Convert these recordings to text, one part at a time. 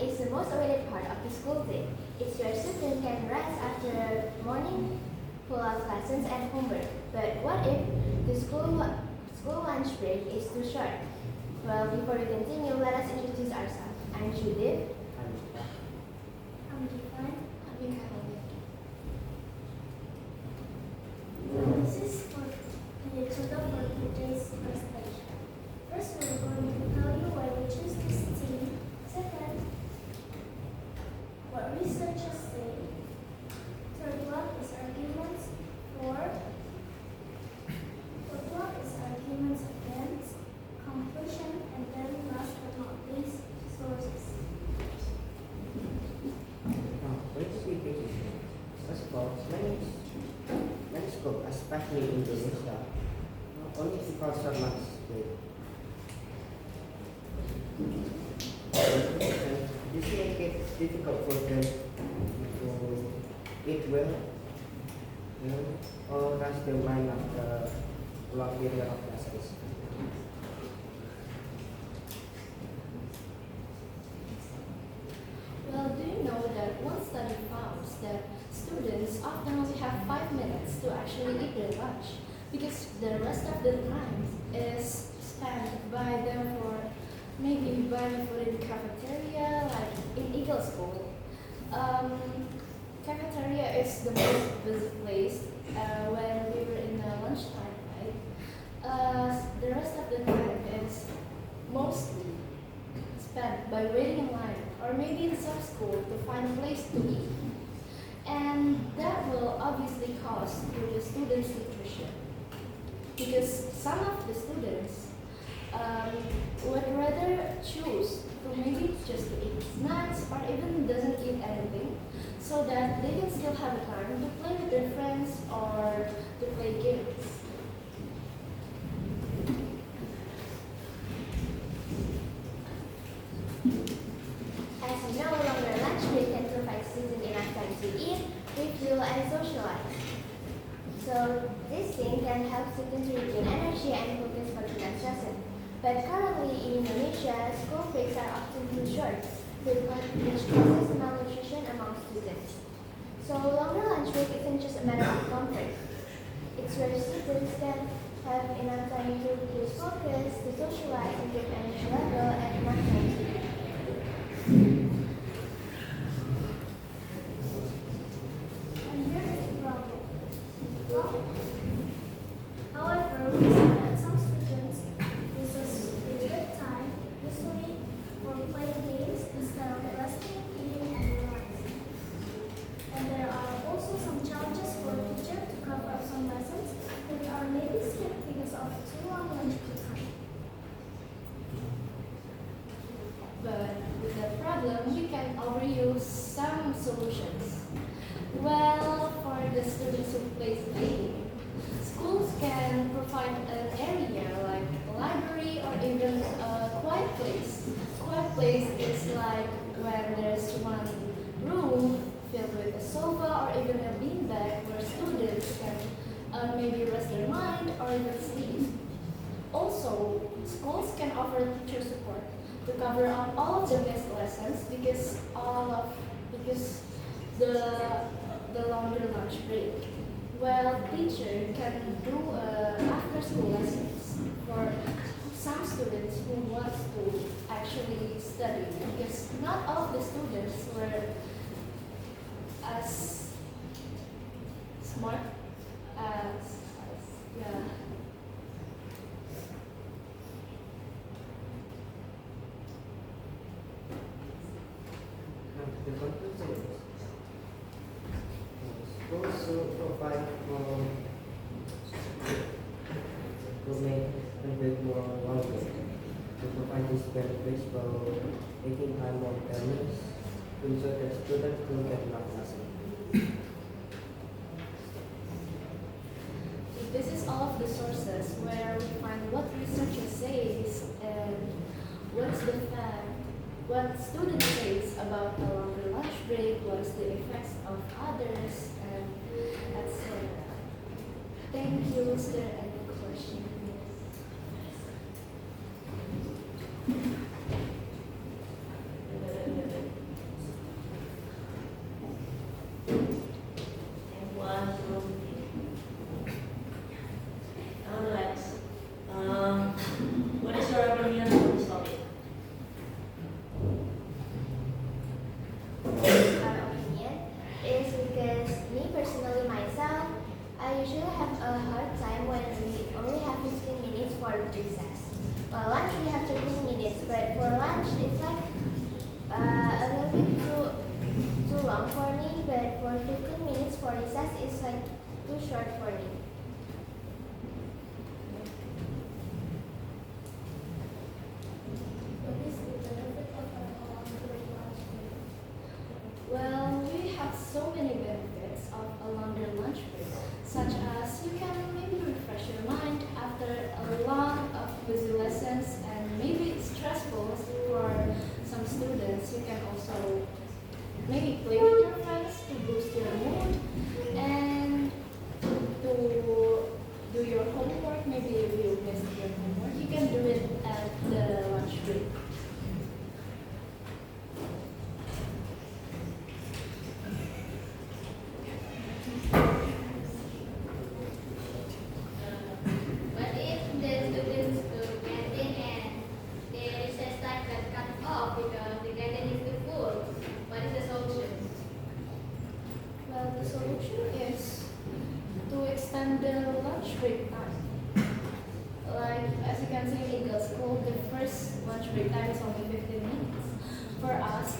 is the most awaited part of the school day. It's where students can rest after morning full of lessons and homework. But what if the school lunch break is too short? Well, before we continue, let us introduce ourselves. I'm Judith. I'm Gifan. I'm Mikaela. This is for the agenda for today's presentation. First, we are going to tell you why we choose this theme. Second, what researchers say. Third block is arguments for. Fourth block is arguments against. Conclusion, and then last but not least, sources. Where to be British? First of all, many schools, especially in Indonesia, only because of lunch break. This makes it difficult for them to eat well, or rest their mind after a long period of lessons. Well, do you know that one study found that students often only have 5 minutes to actually eat their lunch because the rest of the time is spent by them for maybe buying food in cafeteria, like in Eagle School. Cafeteria is the most busy place when we were in the lunchtime, right? The rest of the time is mostly spent by waiting in line or maybe in some school to find a place to eat. And that will obviously cost to the students' nutrition. Because some of the students would rather choose to maybe just to eat snacks or even doesn't eat anything so that they can still have time to play with their friends or to play games. As you know, longer lunch break can provide students enough time to eat, refuel, and socialize. So this thing can help students regain energy and focus for the next lesson. But currently in Indonesia, school breaks are often too short, which causes malnutrition among students. So longer lunch break isn't just a matter of comfort. It's where students can have enough time to reduce focus, to socialize, improve energy level, and enough time to eat. And here is the problem. However, we see that some students use a good time, usually for playing games instead of resting, eating, and relaxing. And there are also some challenges for a teacher to cover up some lessons that are maybe skipped because of too long lunch break time. But with that problem, we can overuse some solutions. Well, for the students who play playing, schools can provide an area like a library or even a quiet place. Quiet place is like when there's one room filled with a sofa or even a beanbag where students can maybe rest their mind or even sleep. Also, schools can offer teacher support to cover up all of the missed lessons because the longer lunch break. Well, teacher can do after school lessons for some students who want to actually study because not all of the students were as smart as yeah. The conclusion is schools should provide for to make a bit more longer to provide this benefits for taking time of their meals to ensure that students will get enough lesson. This is all of the sources where we find what researchers says and what's the fact, what students says about the longer lunch break, what is the effects of others, and etc. Thank you. Is there any question?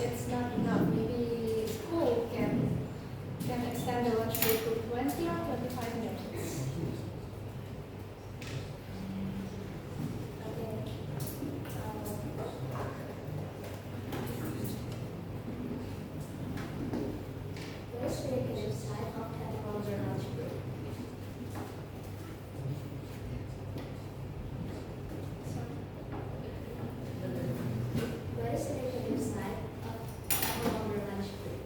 it's not enough. Maybe school can extend the lunch break to 20 or 25 minutes. Okay. What is the negative side of having longer lunch break? What is the negative side of having longer lunch break?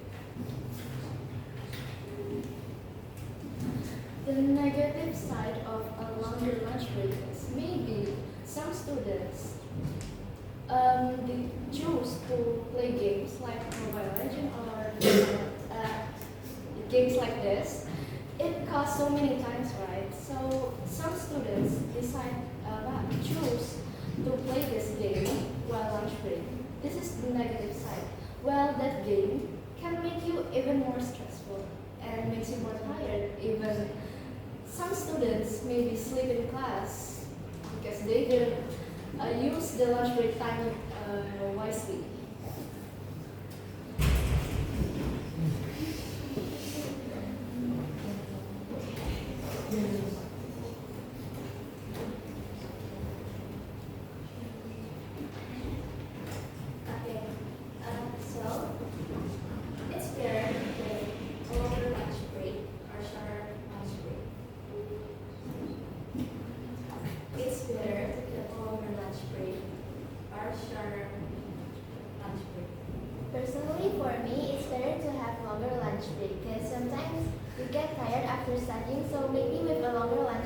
The negative side of a longer lunch break is maybe some students they choose to play games like Mobile Legends or games like this. It costs so many times, right? So some students choose to play this game while lunch break. This is the negative side. Well, that game can make you even more stressful and makes you more tired. Even some students maybe sleep in class because they didn't use the lunch break time wisely. Okay. So it's better to take a longer lunch break or shorter lunch break. It's better to take a longer lunch break or shorter lunch break. Personally, for me, it's better to have longer lunch break because sometimes you get tired after studying. So maybe with a longer lunch